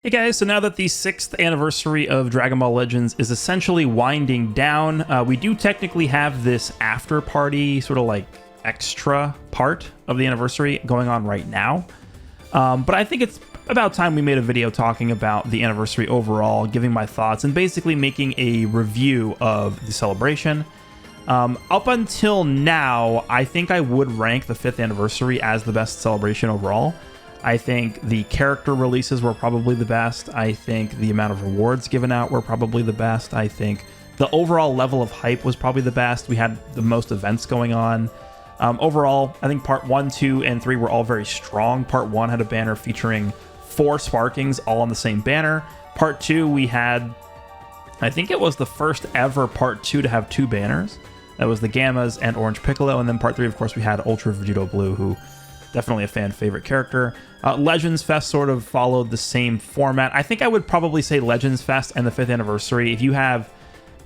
Hey guys, so now that the 6th anniversary of Dragon Ball Legends is essentially winding down, we do technically have this after party, sort of like extra part of the anniversary going on right now. But I think it's about time we made a video talking about the anniversary overall, giving my thoughts, and basically making a review of the celebration. Up until now, I think I would rank the 5th anniversary as the best celebration overall. I think the character releases were probably the best. I think the amount of rewards given out were probably the best. I think the overall level of hype was probably the best. We had the most events going on. Overall, I think part 1, 2, and 3 were all very strong. Part 1 had a banner featuring 4 Sparkings all on the same banner. Part 2, we had, I think it was the first ever part 2 to have 2 banners. That was the Gammas and Orange Piccolo. And then part 3, of course, we had Ultra Vegito Blue, who definitely a fan favorite character. Legends Fest sort of followed the same format. I think I would probably say Legends Fest and the 5th anniversary. If you have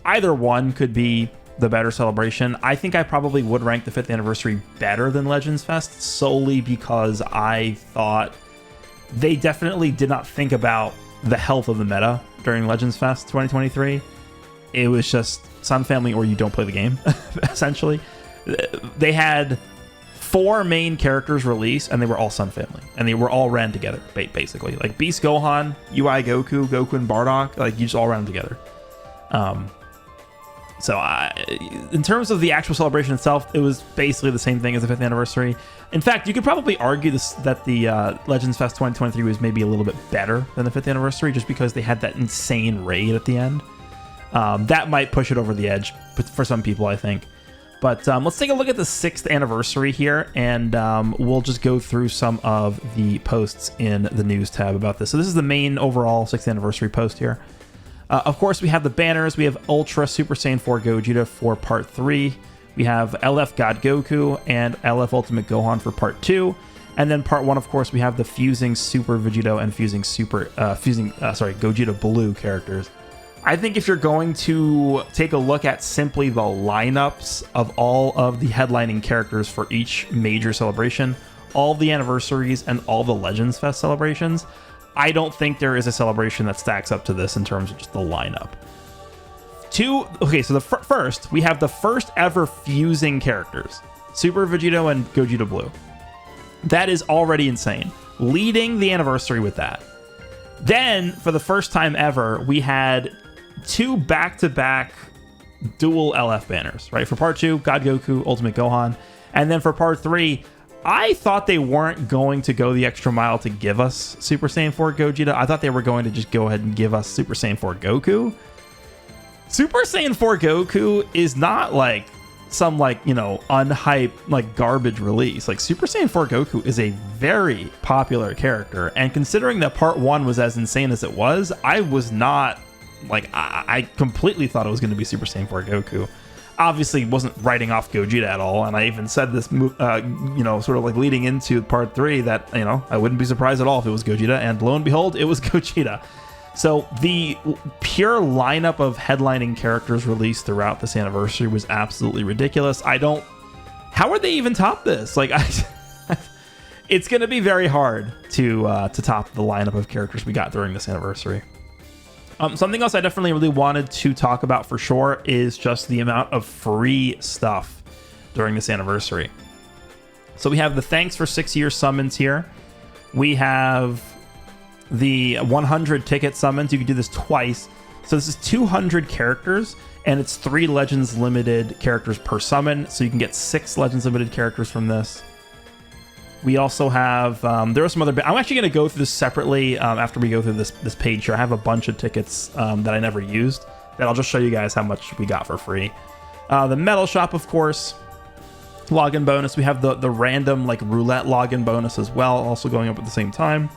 either one, could be the better celebration. I think I probably would rank the 5th anniversary better than Legends Fest, solely because I thought they definitely did not think about the health of the meta during Legends Fest 2023. It was just Sun Family or you don't play the game, essentially. They had 4 main characters released, and they were all Sun Family, and they were all ran together, basically. Like Beast Gohan, UI Goku, Goku and Bardock, like you just all ran together. In terms of the actual celebration itself, it was basically the same thing as the 5th anniversary. In fact, you could probably argue that the Legends Fest 2023 was maybe a little bit better than the 5th anniversary, just because they had that insane raid at the end. That might push it over the edge for some people, I think. But let's take a look at the 6th anniversary here, and we'll just go through some of the posts in the news tab about this. So this is the main overall 6th anniversary post here. Of course, we have the banners. We have Ultra Super Saiyan 4 Gogeta for Part 3. We have LF God Goku and LF Ultimate Gohan for Part 2. And then Part 1, of course, we have the Fusing Super Vegito and Fusing Gogeta Blue characters. I think if you're going to take a look at simply the lineups of all of the headlining characters for each major celebration, all the anniversaries and all the Legends Fest celebrations, I don't think there is a celebration that stacks up to this in terms of just the lineup. First, we have the first ever fusing characters, Super Vegito and Gogeta Blue. That is already insane. Leading the anniversary with that. Then, for the first time ever, we had 2 back-to-back dual LF banners, right? For Part 2, God Goku, Ultimate Gohan. And then for Part 3, I thought they weren't going to go the extra mile to give us Super Saiyan 4 Gogeta. I thought they were going to just go ahead and give us Super Saiyan 4 Goku. Super Saiyan 4 Goku is not like some unhyped garbage release. Like Super Saiyan 4 Goku is a very popular character, and considering that Part 1 was as insane as it was, I was not I completely thought it was going to be Super Saiyan 4 Goku. Obviously, wasn't writing off Gogeta at all, and I even said this, leading into Part 3 that, I wouldn't be surprised at all if it was Gogeta, and lo and behold, it was Gogeta. So the pure lineup of headlining characters released throughout this anniversary was absolutely ridiculous. How would they even top this? It's going to be very hard to top the lineup of characters we got during this anniversary. Something else I definitely really wanted to talk about for sure is just the amount of free stuff during this anniversary. So we have the thanks for 6-year summons here. We have the 100 ticket summons. You can do this twice. So this is 200 characters, and it's 3 Legends Limited characters per summon. So you can get 6 Legends Limited characters from this. We also have, there are some other, I'm actually going to go through this separately after we go through this page here. I have a bunch of tickets that I never used that I'll just show you guys how much we got for free. The Metal Shop, of course, login bonus. We have the random roulette login bonus as well, also going up at the same time.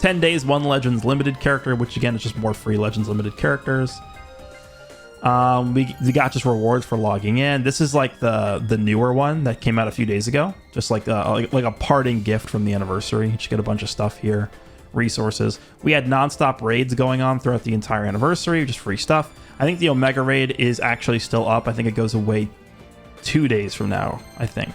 10 days, 1 Legends Limited character, which again is just more free Legends Limited characters. We got just rewards for logging in. This is the newer one that came out a few days ago, just like a parting gift from the anniversary. You just get a bunch of stuff here, resources. We had non-stop raids going on throughout the entire anniversary, just free stuff. I think the Omega raid is actually still up. I think it goes away 2 days from now, I think.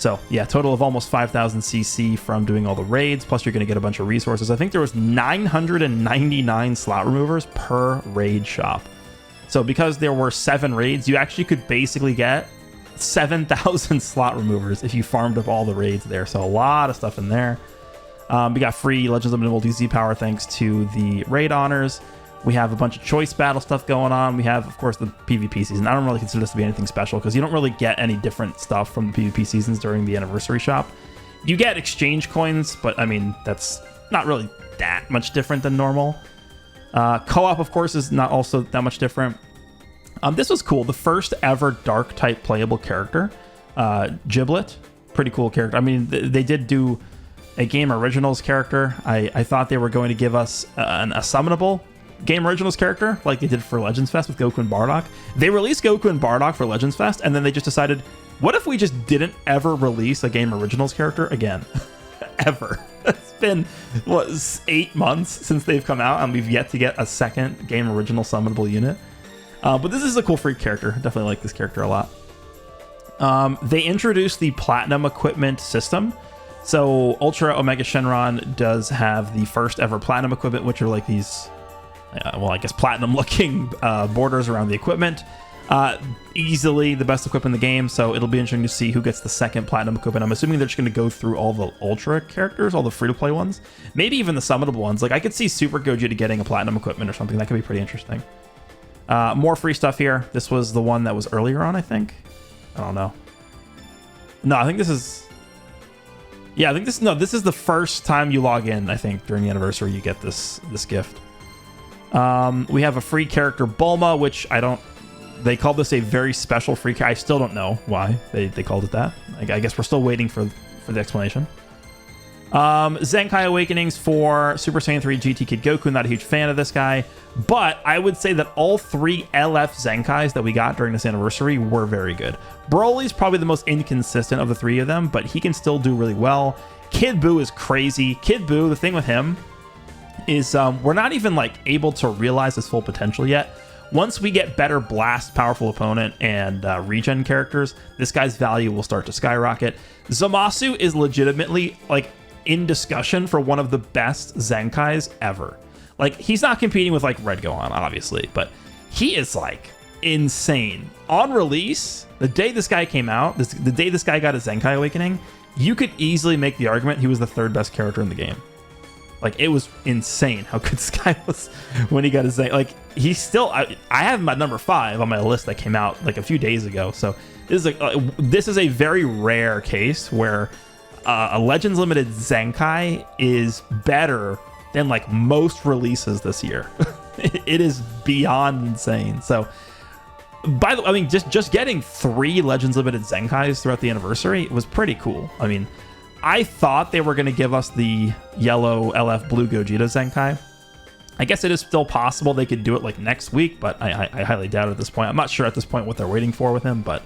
So yeah, total of almost 5,000 CC from doing all the raids, plus you're going to get a bunch of resources. I think there was 999 slot removers per raid shop. So because there were 7 raids, you actually could basically get 7,000 slot removers if you farmed up all the raids there. So a lot of stuff in there. We got free Legends Limited Multi-Z power thanks to the raid honors. We have a bunch of choice battle stuff going on. We have, of course, the PvP season. I don't really consider this to be anything special because you don't really get any different stuff from the PvP seasons during the anniversary shop. You get exchange coins, but I mean, that's not really that much different than normal. Co-op, of course, is not also that much different. This was cool. The first ever dark type playable character, Giblet. Pretty cool character. I mean, they did do a Game Originals character. I thought they were going to give us a summonable Game Originals character like they did for Legends Fest with Goku and Bardock. They released Goku and Bardock for Legends Fest, and then they just decided, what if we just didn't ever release a Game Originals character again? Ever. It's been, what, 8 months since they've come out, and we've yet to get a second Game Original summonable unit. But this is a cool free character. Definitely like this character a lot. They introduced the Platinum equipment system. So Ultra Omega Shenron does have the first ever Platinum equipment, which are like these... well, I guess platinum looking borders around the equipment. Easily the best equipment in the game, so it'll be interesting to see who gets the second platinum equipment. I'm assuming they're just going to go through all the Ultra characters, all the free-to-play ones, maybe even the summonable ones. Like, I could see Super Gogeta getting a platinum equipment or something. That could be pretty interesting. More free stuff here. This was the one that was earlier on, I think. I don't know. No, I think this is... Yeah, I think this... No, this is the first time you log in, I think, during the anniversary you get this gift. We have a free character, Bulma, which I don't... They called this a very special free character. I still don't know why they called it that. I guess we're still waiting for the explanation. Zenkai Awakenings for Super Saiyan 3 GT Kid Goku. Not a huge fan of this guy. But I would say that all 3 LF Zenkais that we got during this anniversary were very good. Broly's probably the most inconsistent of the 3 of them, but he can still do really well. Kid Buu is crazy. Kid Buu, the thing with him is we're not even like able to realize his full potential yet. Once we get better blast, powerful opponent, and regen characters, this guy's value will start to skyrocket. Zamasu is legitimately like in discussion for one of the best Zenkais ever. Like, he's not competing with like Red Gohan, obviously, but he is like insane. On release, the day this guy came out, the day this guy got a Zenkai Awakening, you could easily make the argument he was the 3rd best character in the game. Like, it was insane how good this guy was when he got his... Like, he's still... I have him at number 5 on my list that came out, like, a few days ago. So, this is a very rare case where a Legends Limited Zenkai is better than, like, most releases this year. It is beyond insane. So, by the way, I mean, just getting 3 Legends Limited Zenkais throughout the anniversary was pretty cool. I mean... I thought they were going to give us the yellow LF blue Gogeta Zenkai. I guess it is still possible they could do it like next week, but I highly doubt it at this point. I'm not sure at this point what they're waiting for with him, but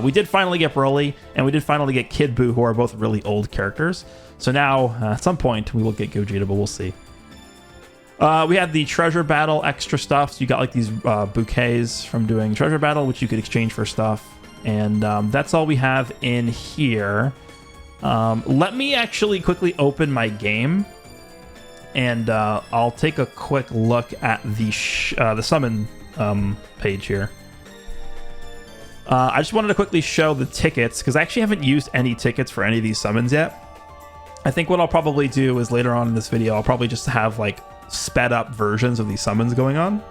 we did finally get Broly, and we did finally get Kid Buu, who are both really old characters. So now, at some point, we will get Gogeta, but we'll see. We had the Treasure Battle extra stuff, so you got like these bouquets from doing Treasure Battle, which you could exchange for stuff. And that's all we have in here. Let me actually quickly open my game, and I'll take a quick look at the summon page here. I just wanted to quickly show the tickets, because I actually haven't used any tickets for any of these summons yet. I think what I'll probably do is later on in this video, I'll probably just have like sped up versions of these summons going on.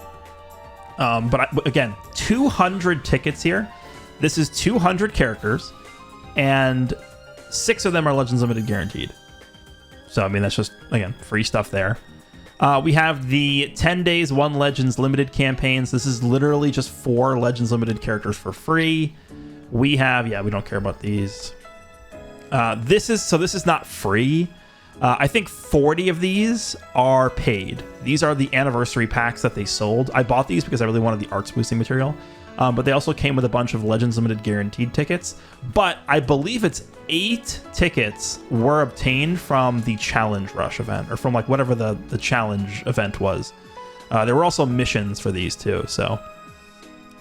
But again, 200 tickets here. This is 200 characters, and 6 of them are Legends Limited guaranteed. So, I mean, that's just, again, free stuff there. We have the 10 days, 1 Legends Limited campaigns. This is literally just 4 Legends Limited characters for free. We have, yeah, we don't care about these. This is not free. I think 40 of these are paid. These are the anniversary packs that they sold. I bought these because I really wanted the arts boosting material. But they also came with a bunch of Legends Limited guaranteed tickets. But I believe it's 8 tickets were obtained from the Challenge Rush event, or from like whatever the challenge event was. There were also missions for these too. So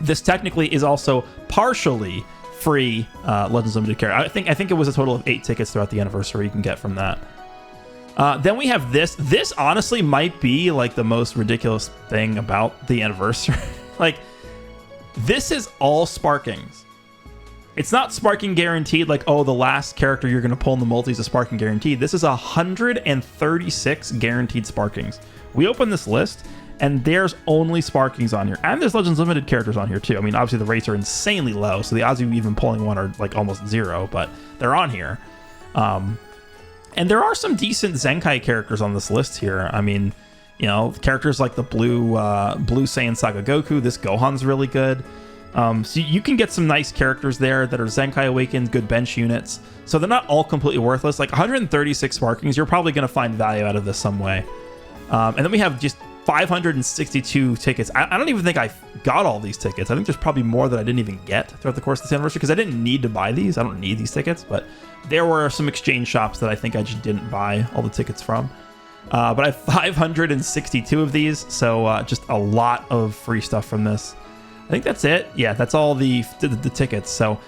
this technically is also partially free Legends Limited character. I think it was a total of 8 tickets throughout the anniversary you can get from that. Then we have this. This honestly might be like the most ridiculous thing about the anniversary. Like, this is all sparkings. It's not sparking guaranteed, like, oh, the last character you're going to pull in the multi is a sparking guaranteed. This is 136 guaranteed sparkings. We open this list, and there's only sparkings on here. And there's Legends Limited characters on here, too. I mean, obviously, the rates are insanely low, so the odds of you even pulling one are, like, almost 0, but they're on here. And there are some decent Zenkai characters on this list here. I mean, you know, characters like the Blue Saiyan Saga Goku. This Gohan's really good. So you can get some nice characters there that are Zenkai Awakened, good bench units. So they're not all completely worthless. Like 136 sparkings, you're probably going to find value out of this some way. And then we have just 562 tickets. I don't even think I got all these tickets. I think there's probably more that I didn't even get throughout the course of this anniversary because I didn't need to buy these. I don't need these tickets, but there were some exchange shops that I think I just didn't buy all the tickets from. But I have 562 of these, so just a lot of free stuff from this. I think that's it. Yeah, that's all the tickets. So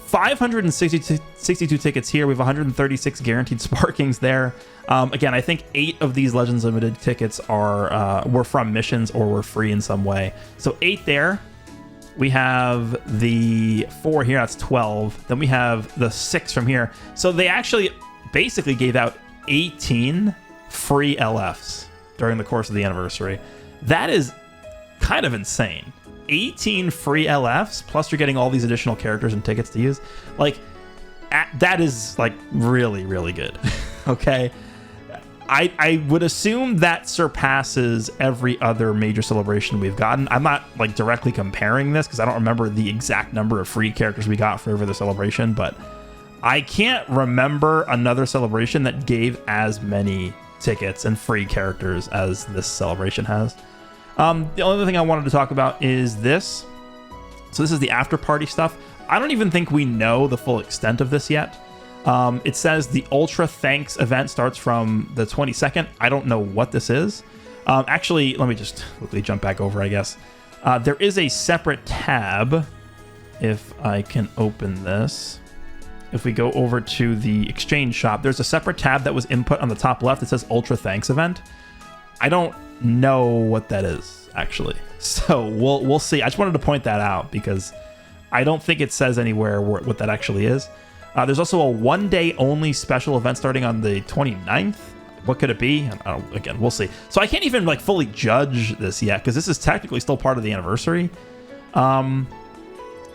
562 tickets here. We have 136 guaranteed sparkings there. Again, I think 8 of these Legends Limited tickets were from missions or were free in some way. So 8 there. We have the 4 here. That's 12. Then we have the 6 from here. So they actually basically gave out 18 free LFs during the course of the anniversary. That is kind of insane. 18 free LFs, plus you're getting all these additional characters and tickets to use. Like, that is, like, really, really good. Okay? I would assume that surpasses every other major celebration we've gotten. I'm not, like, directly comparing this, because I don't remember the exact number of free characters we got for every other celebration, but I can't remember another celebration that gave as many tickets and free characters as this celebration has. The only other thing I wanted to talk about is this. So this is the Afterparty stuff. I don't even think we know the full extent of this yet. It says the Ultra Thanks event starts from the 22nd. I don't know what this is. Actually, let me just quickly jump back over, I guess. There is a separate tab, if I can open this. If we go over to the exchange shop, there's a separate tab that was input on the top left that says Ultra Thanks event. I don't know what that is, actually. So we'll see. I just wanted to point that out because I don't think it says anywhere what that actually is. There's also a one-day only special event starting on the 29th. What could it be? Again, we'll see. So I can't even like fully judge this yet because this is technically still part of the anniversary.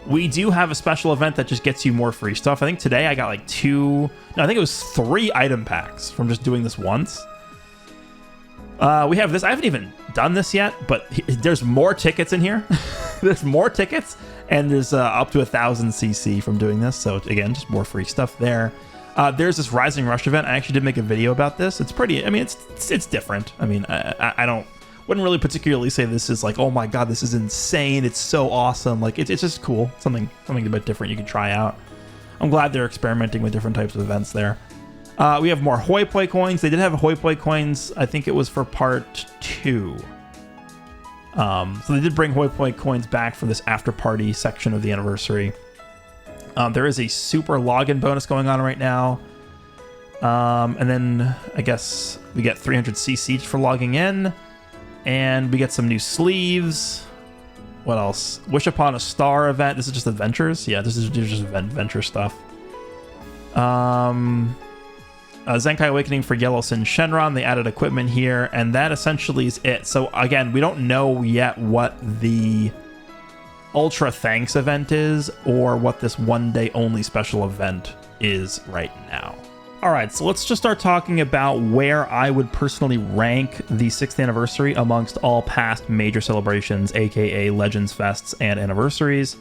We do have a special event that just gets you more free stuff. I think today I got like I think it was 3 item packs from just doing this once. We have this. I haven't even done this yet, but there's more tickets in here. There's more tickets, and there's up to 1,000 CC from doing this. So again, just more free stuff there. There's this Rising Rush event. I actually did make a video about this. It's pretty. I mean, it's different. I mean, I wouldn't really particularly say this is like, oh my god, this is insane. It's so awesome. Like it's just cool. Something a bit different you can try out. I'm glad they're experimenting with different types of events there. We have more Hoi Poi coins. They did have Hoi Poi coins. I think it was for part 2. So they did bring Hoi Poi coins back for this after party section of the anniversary. There is a super login bonus going on right now. And then I guess we get 300 CC for logging in. And we get some new sleeves. What else? Wish Upon a Star event. This is just adventures. Yeah, this is just adventure stuff. Zenkai Awakening for Yellow Sin Shenron. They added equipment here, and that essentially is it. So again, we don't know yet what the Ultra Thanks event is or what this one-day only special event is right now. All right, so let's just start talking about where I would personally rank the 6th anniversary amongst all past major celebrations, aka Legends Fests and anniversaries.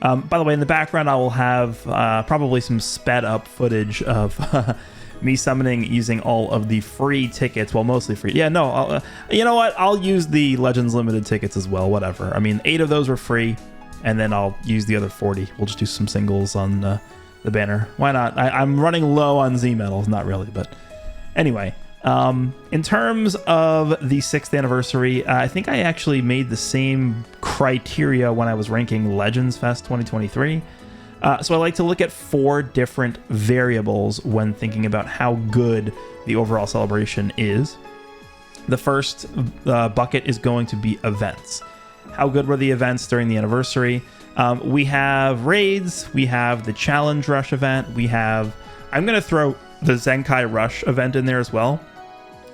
By the way, in the background, I will have probably some sped up footage of me summoning using all of the free tickets. Well, mostly free. Yeah, no, you know what? I'll use the Legends Limited tickets as well, whatever. I mean, 8 of those were free, and then I'll use the other 40. We'll just do some singles on the banner. Why not? I'm running low on Z medals, not really, but anyway. In terms of the 6th anniversary, I think I actually made the same criteria when I was ranking Legends Fest 2023. So I like to look at 4 different variables when thinking about how good the overall celebration is. The first bucket is going to be events. How good were the events during the anniversary? We have raids, we have the challenge rush event, I'm going to throw the Zenkai rush event in there as well,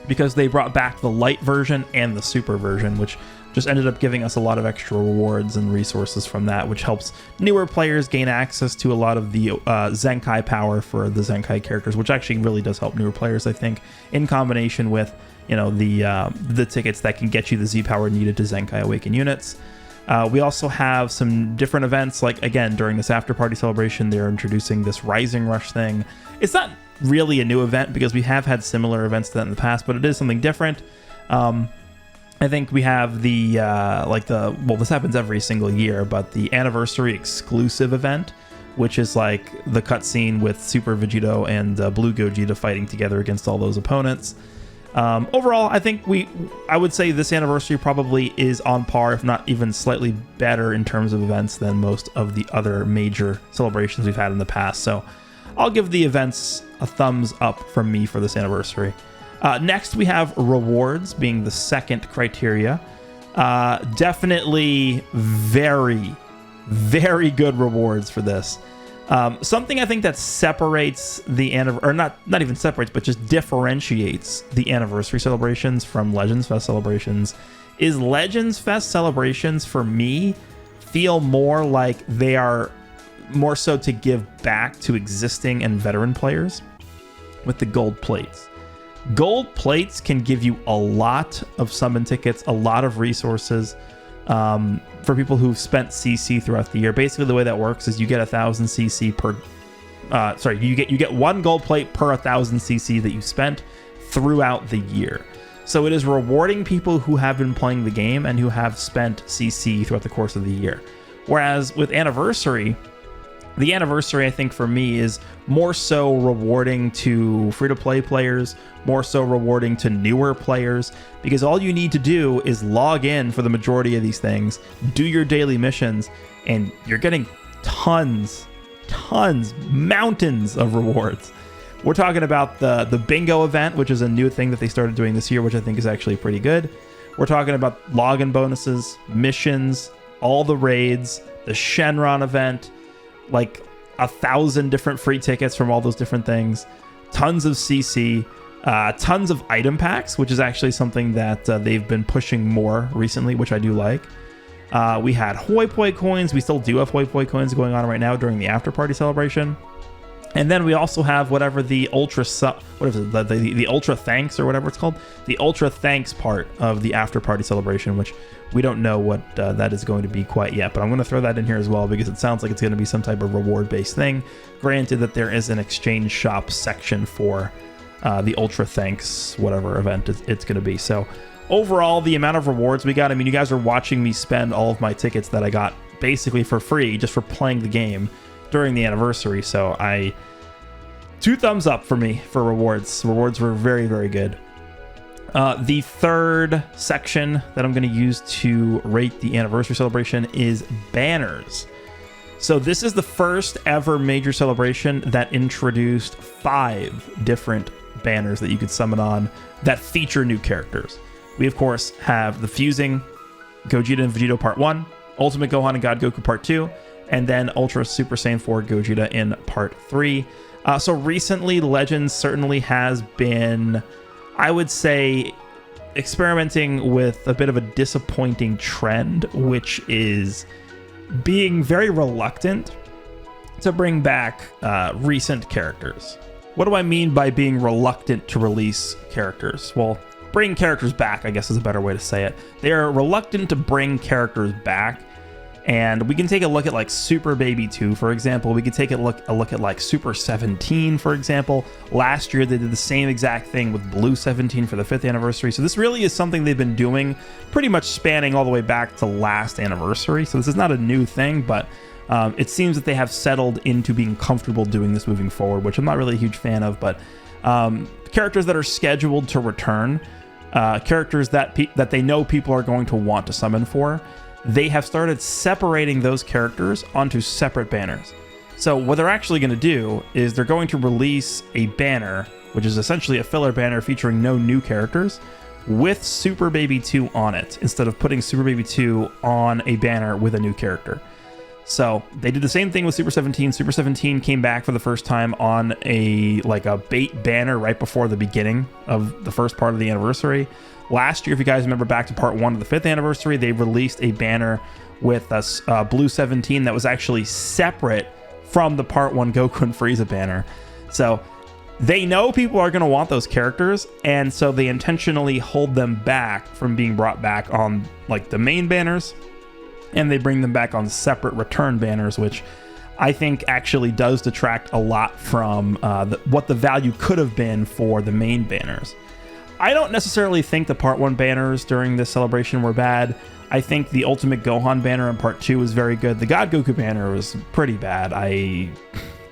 because they brought back the light version and the super version, which just ended up giving us a lot of extra rewards and resources from that, which helps newer players gain access to a lot of the Zenkai power for the Zenkai characters, which actually really does help newer players, I think, in combination with, you know, the tickets that can get you the Z power needed to Zenkai Awaken units. We also have some different events, like, again, during this Afterparty celebration, they're introducing this Rising Rush thing. It's not really a new event because we have had similar events to that in the past, but it is something different. I think we have this happens every single year, but the anniversary exclusive event, which is like the cutscene with Super Vegito and Blue Gogeta fighting together against all those opponents. Overall, I think I would say this anniversary probably is on par, if not even slightly better in terms of events than most of the other major celebrations we've had in the past. So I'll give the events a thumbs up from me for this anniversary. Next, we have rewards being the second criteria. Definitely very, very good rewards for this. Something I think that separates the or not even separates, but just differentiates the anniversary celebrations from Legends Fest celebrations is Legends Fest celebrations, for me, feel more like they are more so to give back to existing and veteran players with the gold plates. Gold plates can give you a lot of summon tickets, a lot of resources. For people who've spent CC throughout the year, basically the way that works is you get 1,000 CC per. You get 1 gold plate per 1,000 CC that you spent throughout the year. So it is rewarding people who have been playing the game and who have spent CC throughout the course of the year. Whereas with anniversary, the anniversary, I think, for me, is more so rewarding to free-to-play players, more so rewarding to newer players, because all you need to do is log in for the majority of these things, do your daily missions, and you're getting tons, mountains of rewards. We're talking about the bingo event, which is a new thing that they started doing this year, which I think is actually pretty good. We're talking about login bonuses, missions, all the raids, the Shenron event, like 1,000 different free tickets from all those different things, tons of CC, tons of item packs, which is actually something that they've been pushing more recently, which I do like. We had Hoi Poi coins. We still do have Hoi Poi coins going on right now during the Afterparty celebration. And then we also have whatever the the Ultra Thanks or whatever it's called, the Ultra Thanks part of the Afterparty celebration, which we don't know what that is going to be quite yet, but I'm going to throw that in here as well because it sounds like it's going to be some type of reward-based thing. Granted that there is an exchange shop section for the Ultra Thanks whatever event it's going to be. So overall, the amount of rewards we got, I mean, you guys are watching me spend all of my tickets that I got basically for free just for playing the game during the anniversary. So 2 thumbs up for me for rewards. Rewards were very, very good. The third section that I'm going to use to rate the anniversary celebration is banners. So this is the first ever major celebration that introduced 5 different banners that you could summon on that feature new characters. We, of course, have the Fusing Gogeta and Vegito Part 1, Ultimate Gohan and God Goku Part 2, and then Ultra Super Saiyan 4 Gogeta in Part 3. So recently, Legends certainly has been, I would say, experimenting with a bit of a disappointing trend, which is being very reluctant to bring back recent characters. What do I mean by being reluctant to release characters? Well, bring characters back, I guess is a better way to say it. They are reluctant to bring characters back. And we can take a look at like Super Baby 2, for example. We could take a look at like Super 17, for example. Last year, they did the same exact thing with Blue 17 for the 5th anniversary. So this really is something they've been doing pretty much spanning all the way back to last anniversary. So this is not a new thing, but it seems that they have settled into being comfortable doing this moving forward, which I'm not really a huge fan of. But characters that are scheduled to return, characters that they know people are going to want to summon for, they have started separating those characters onto separate banners. So what they're actually going to do is they're going to release a banner, which is essentially a filler banner featuring no new characters, with Super Baby 2 on it, instead of putting Super Baby 2 on a banner with a new character. So they did the same thing with Super 17. Super 17 came back for the first time on a bait banner right before the beginning of the first part of the anniversary. Last year, if you guys remember back to part 1 of the 5th anniversary, they released a banner with Blue 17 that was actually separate from the part 1 Goku and Frieza banner. So they know people are going to want those characters, and so they intentionally hold them back from being brought back on like the main banners, and they bring them back on separate return banners, which I think actually does detract a lot from what the value could have been for the main banners. I don't necessarily think the part 1 banners during this celebration were bad. I think the Ultimate Gohan banner in part 2 was very good. The God Goku banner was pretty bad. I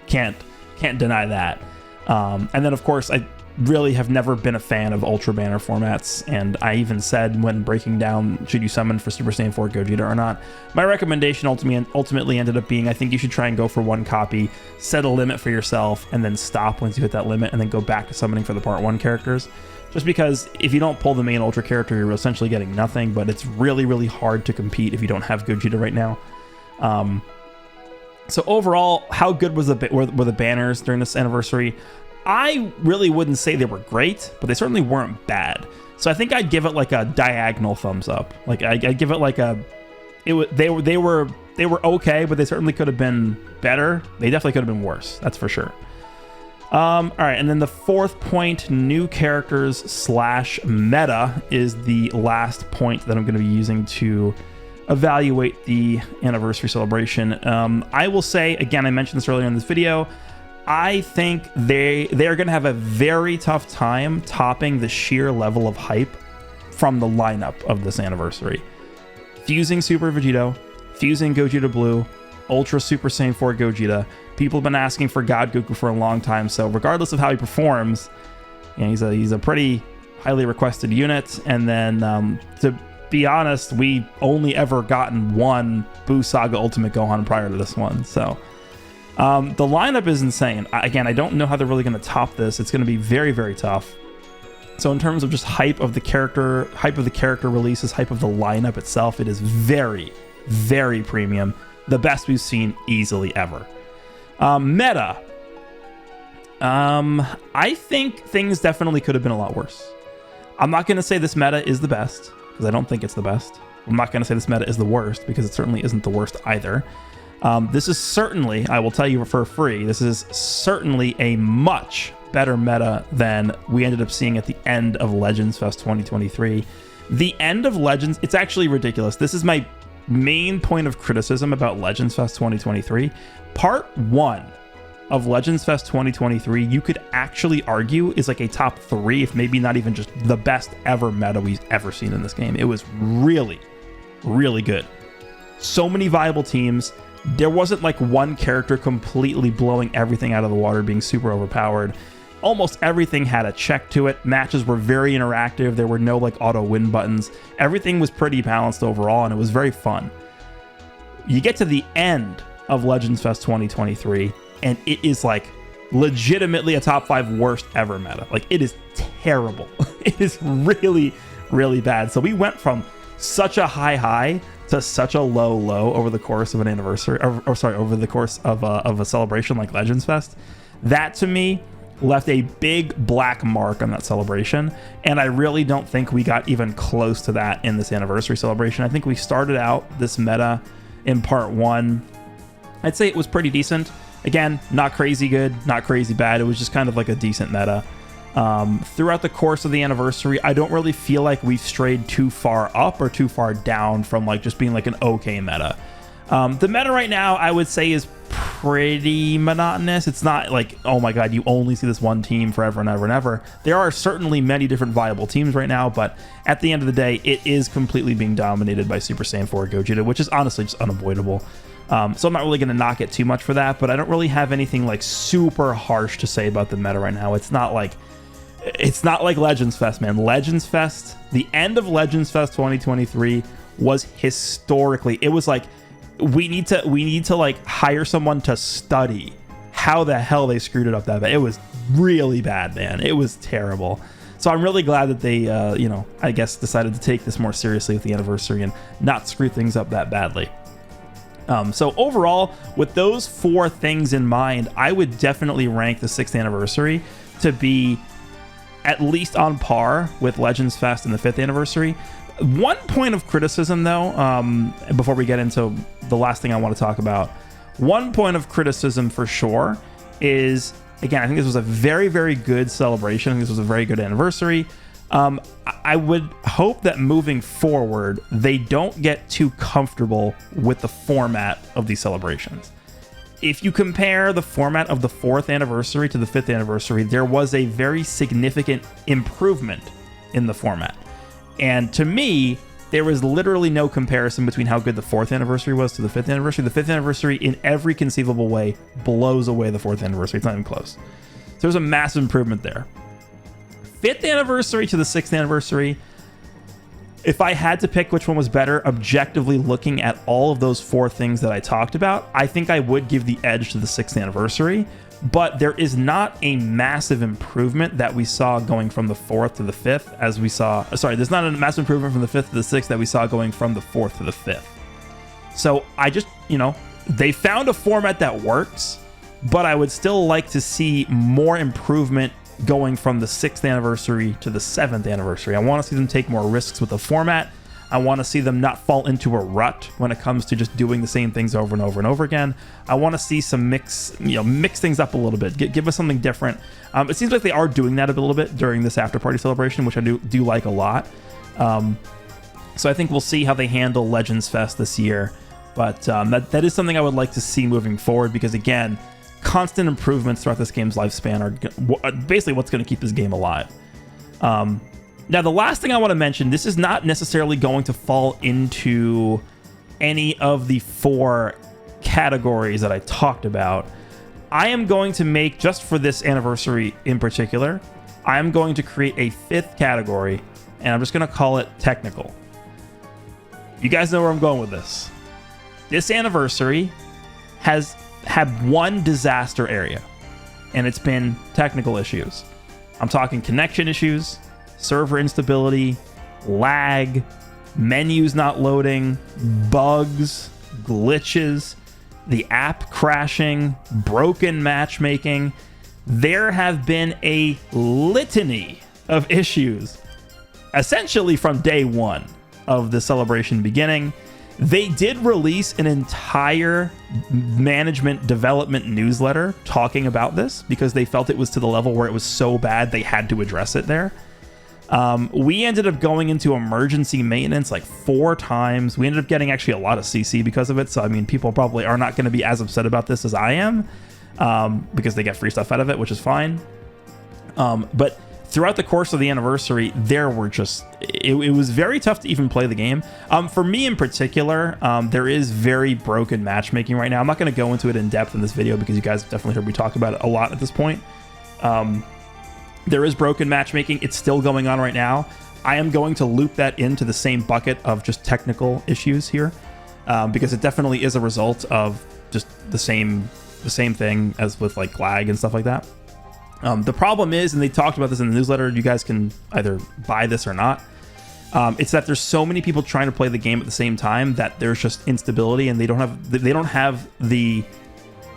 can't deny that. And then, of course, I really have never been a fan of Ultra banner formats, and I even said when breaking down should you summon for Super Saiyan 4 Gogeta or not, my recommendation ultimately ended up being I think you should try and go for 1 copy, set a limit for yourself, and then stop once you hit that limit, and then go back to summoning for the part 1 characters. Just because if you don't pull the main Ultra character, you're essentially getting nothing, but it's really, really hard to compete if you don't have Gogeta right now. So overall, how good were the banners during this anniversary? I really wouldn't say they were great, but they certainly weren't bad. So I think I'd give it like a diagonal thumbs up. Like I'd give it like they were okay, but they certainly could have been better. They definitely could have been worse. That's for sure. All right, and then the 4th point, new characters / meta, is the last point that I'm going to be using to evaluate the anniversary celebration. I will say, again, I mentioned this earlier in this video, I think they are going to have a very tough time topping the sheer level of hype from the lineup of this anniversary. Fusing Super Vegito, fusing Gogeta Blue, Ultra Super Saiyan 4 Gogeta. People have been asking for God Goku for a long time, so regardless of how he performs, you know, he's a pretty highly requested unit. And then, to be honest, we only ever gotten 1 Buu Saga Ultimate Gohan prior to this one, so the lineup is insane. Again, I don't know how they're really going to top this. It's going to be very, very tough. So in terms of just hype of the character releases, hype of the lineup itself, it is very, very premium. The best we've seen easily ever. Meta. I think things definitely could have been a lot worse. I'm not going to say this meta is the best, because I don't think it's the best. I'm not going to say this meta is the worst, because it certainly isn't the worst either. This is certainly, I will tell you for free, this is certainly a much better meta than we ended up seeing at the end of Legends Fest 2023. The end of Legends, it's actually ridiculous. This is my main point of criticism about Legends Fest 2023. Part 1 of Legends Fest 2023, you could actually argue is like a top 3, if maybe not even just the best ever meta we've ever seen in this game. It was really, really good. So many viable teams. There wasn't like one character completely blowing everything out of the water, being super overpowered. Almost everything had a check to it. Matches were very interactive. There were no like auto win buttons. Everything was pretty balanced overall, and it was very fun. You get to the end of Legends Fest 2023, and it is like legitimately a top 5 worst ever meta. Like, it is terrible. It is really, really bad. So we went from such a high to such a low over the course of an anniversary, over the course of a celebration like Legends Fest. That to me left a big black mark on that celebration, and I really don't think we got even close to that in this anniversary celebration. I think we started out this meta in part 1. I'd say it was pretty decent. Again, not crazy good, not crazy bad. It was just kind of like a decent meta. Throughout the course of the anniversary, I don't really feel like we've strayed too far up or too far down from like just being like an okay meta. The meta right now, I would say, is pretty monotonous. It's not like, oh my god, you only see this one team forever and ever and ever. There are certainly many different viable teams right now, but at the end of the day, it is completely being dominated by Super Saiyan 4 Gogeta, which is honestly just unavoidable. So I'm not really going to knock it too much for that, but I don't really have anything like super harsh to say about the meta right now. It's not like Legends Fest, man. Legends Fest, the end of Legends Fest 2023 was historically, it was like we need to like hire someone to study how the hell they screwed it up that bad. It was really bad, man. It was terrible. So I'm really glad that they, I guess decided to take this more seriously with the anniversary and not screw things up that badly. So overall, with those 4 things in mind, I would definitely rank the 6th anniversary to be at least on par with Legends Fest and the 5th anniversary. One point of criticism, though, before we get into the last thing I want to talk about, one point of criticism for sure is, again, I think this was a very, very good celebration. I think this was a very good anniversary. I would hope that moving forward, they don't get too comfortable with the format of these celebrations. If you compare the format of the 4th anniversary to the 5th anniversary, there was a very significant improvement in the format. And to me, there was literally no comparison between how good the 4th anniversary was to the 5th anniversary. The 5th anniversary, in every conceivable way, blows away the 4th anniversary. It's not even close. So there's a massive improvement there. 5th anniversary to the 6th anniversary, if I had to pick which one was better, objectively looking at all of those 4 things that I talked about, I think I would give the edge to the 6th anniversary. But there is not a massive improvement that we saw going from the 4th to the 5th, as we saw. Sorry, there's not a massive improvement from the 5th to the 6th that we saw going from the 4th to the 5th. So I just, they found a format that works, but I would still like to see more improvement going from the 6th anniversary to the 7th anniversary. I want to see them take more risks with the format. I want to see them not fall into a rut when it comes to just doing the same things over and over and over again. I want to see some mix things up a little bit, give us something different. It seems like they are doing that a little bit during this Afterparty celebration, which I do like a lot. So I think we'll see how they handle Legends Fest this year. But that is something I would like to see moving forward, because again, constant improvements throughout this game's lifespan are basically what's going to keep this game alive. Now, the last thing I want to mention, this is not necessarily going to fall into any of the 4 categories that I talked about. I am going to make, just for this anniversary in particular, I am going to create a 5th category, and I'm just going to call it technical. You guys know where I'm going with this. This anniversary has had one disaster area, and it's been technical issues. I'm talking connection issues, server instability, lag, menus not loading, bugs, glitches, the app crashing, broken matchmaking. There have been a litany of issues, essentially from day one of the celebration beginning. They did release an entire management development newsletter talking about this, because they felt it was to the level where it was so bad they had to address it there. We ended up going into emergency maintenance like 4 times. We ended up getting actually a lot of CC because of it. So, I mean, people probably are not going to be as upset about this as I am, because they get free stuff out of it, which is fine. But throughout the course of the anniversary, there were just, it was very tough to even play the game. For me in particular, there is very broken matchmaking right now. I'm not going to go into it in depth in this video, because you guys have definitely heard me talk about it a lot at this point. There is broken matchmaking. It's still going on right now. I am going to loop that into the same bucket of just technical issues here, because it definitely is a result of just the same thing as with like lag and stuff like that. The problem is, and they talked about this in the newsletter, you guys can either buy this or not. It's that there's so many people trying to play the game at the same time that there's just instability, and they don't have the,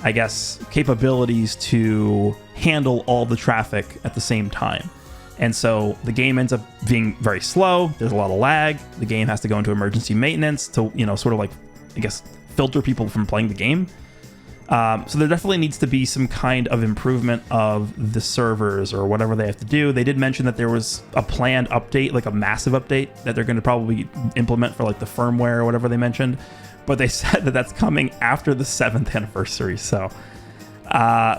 I guess, capabilities to handle all the traffic at the same time. And so the game ends up being very slow. There's a lot of lag. The game has to go into emergency maintenance to, sort of like, I guess, filter people from playing the game. So there definitely needs to be some kind of improvement of the servers or whatever they have to do. They did mention that there was a planned update, like a massive update that they're going to probably implement for like the firmware or whatever they mentioned. But they said that that's coming after the 7th anniversary. So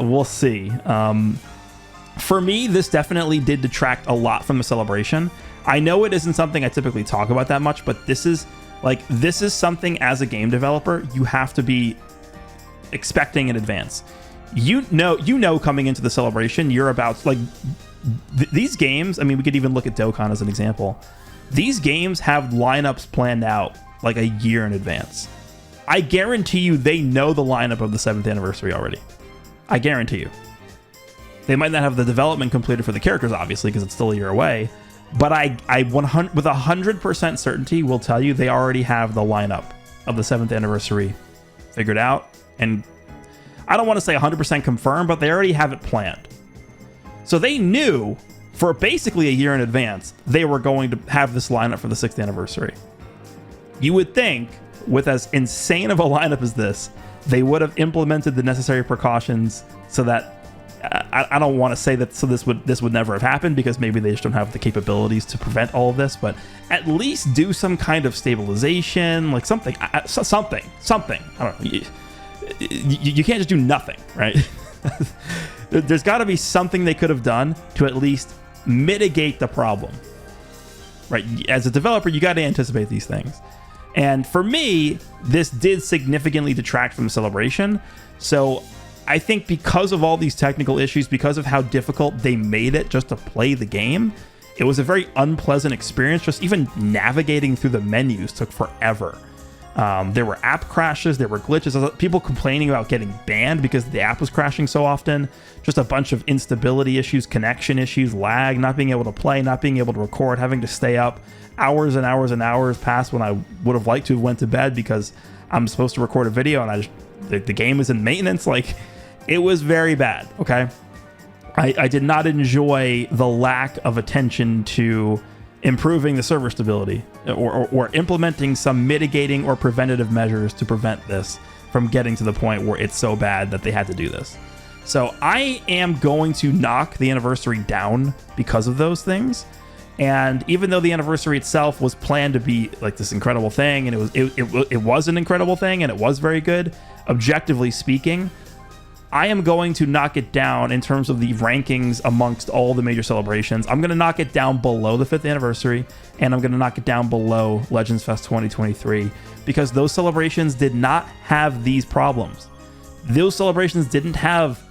we'll see. For me, this definitely did detract a lot from the celebration. I know it isn't something I typically talk about that much, but this is something as a game developer you have to be expecting in advance. You know coming into the celebration, you're about like these games. I mean, we could even look at Dokkan as an example. These games have lineups planned out like a year in advance. I guarantee you they know the lineup of the 7th anniversary already. I guarantee you. They might not have the development completed for the characters, obviously, because it's still a year away. But I 100, with 100% certainty will tell you they already have the lineup of the 7th anniversary figured out. And I don't want to say 100% confirmed, but they already have it planned. So they knew for basically a year in advance they were going to have this lineup for the 6th anniversary. You would think, with as insane of a lineup as this, they would have implemented the necessary precautions so that I don't want to say that this would never have happened, because maybe they just don't have the capabilities to prevent all of this, but at least do some kind of stabilization, like something. I don't know. You can't just do nothing, right? There's got to be something they could have done to at least mitigate the problem, right? As a developer, you got to anticipate these things. And for me, this did significantly detract from the celebration. So I think because of all these technical issues, because of how difficult they made it just to play the game, it was a very unpleasant experience. Just even navigating through the menus took forever. There were app crashes, there were glitches, people complaining about getting banned because the app was crashing so often, just a bunch of instability issues, connection issues, lag, not being able to play, not being able to record, having to stay up hours and hours and hours past when I would have liked to have went to bed because I'm supposed to record a video and the game is in maintenance. Like, it was very bad, okay? I did not enjoy the lack of attention to improving the server stability or implementing some mitigating or preventative measures to prevent this from getting to the point where it's so bad that they had to do this. So I am going to knock the anniversary down because of those things. And even though the anniversary itself was planned to be like this incredible thing, and it was an incredible thing, and it was very good, objectively speaking, I am going to knock it down in terms of the rankings amongst all the major celebrations. I'm going to knock it down below the 5th anniversary, and I'm going to knock it down below Legends Fest 2023, because those celebrations did not have these problems. Those celebrations didn't have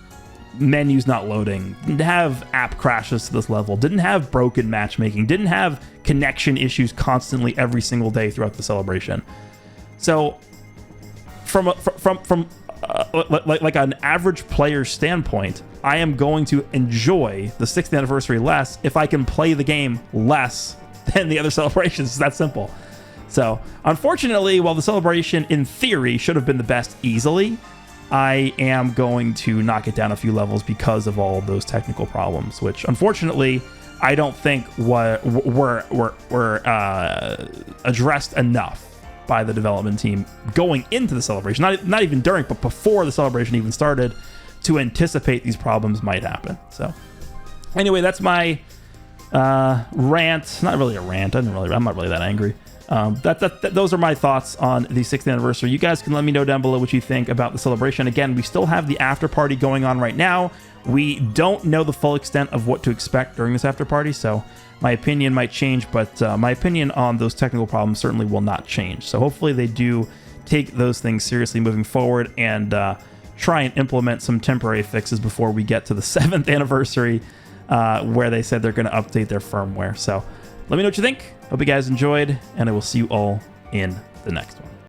menus not loading, didn't have app crashes to this level, didn't have broken matchmaking, didn't have connection issues constantly every single day throughout the celebration. So from like an average player's standpoint, I am going to enjoy the 6th anniversary less if I can play the game less than the other celebrations. It's that simple. So unfortunately, while the celebration in theory should have been the best easily, I am going to knock it down a few levels because of all of those technical problems, which unfortunately I don't think were addressed enough by the development team going into the celebration, not even during, but before the celebration even started, to anticipate these problems might happen. So anyway, that's my rant. Not really a rant. I'm not really that angry. Those are my thoughts on the 6th anniversary. You guys can let me know down below what you think about the celebration. Again, we still have the after party going on right now. We don't know the full extent of what to expect during this after party, so my opinion might change, but my opinion on those technical problems certainly will not change. So hopefully they do take those things seriously moving forward and try and implement some temporary fixes before we get to the 7th anniversary, where they said they're going to update their firmware. So let me know what you think. Hope you guys enjoyed, and I will see you all in the next one.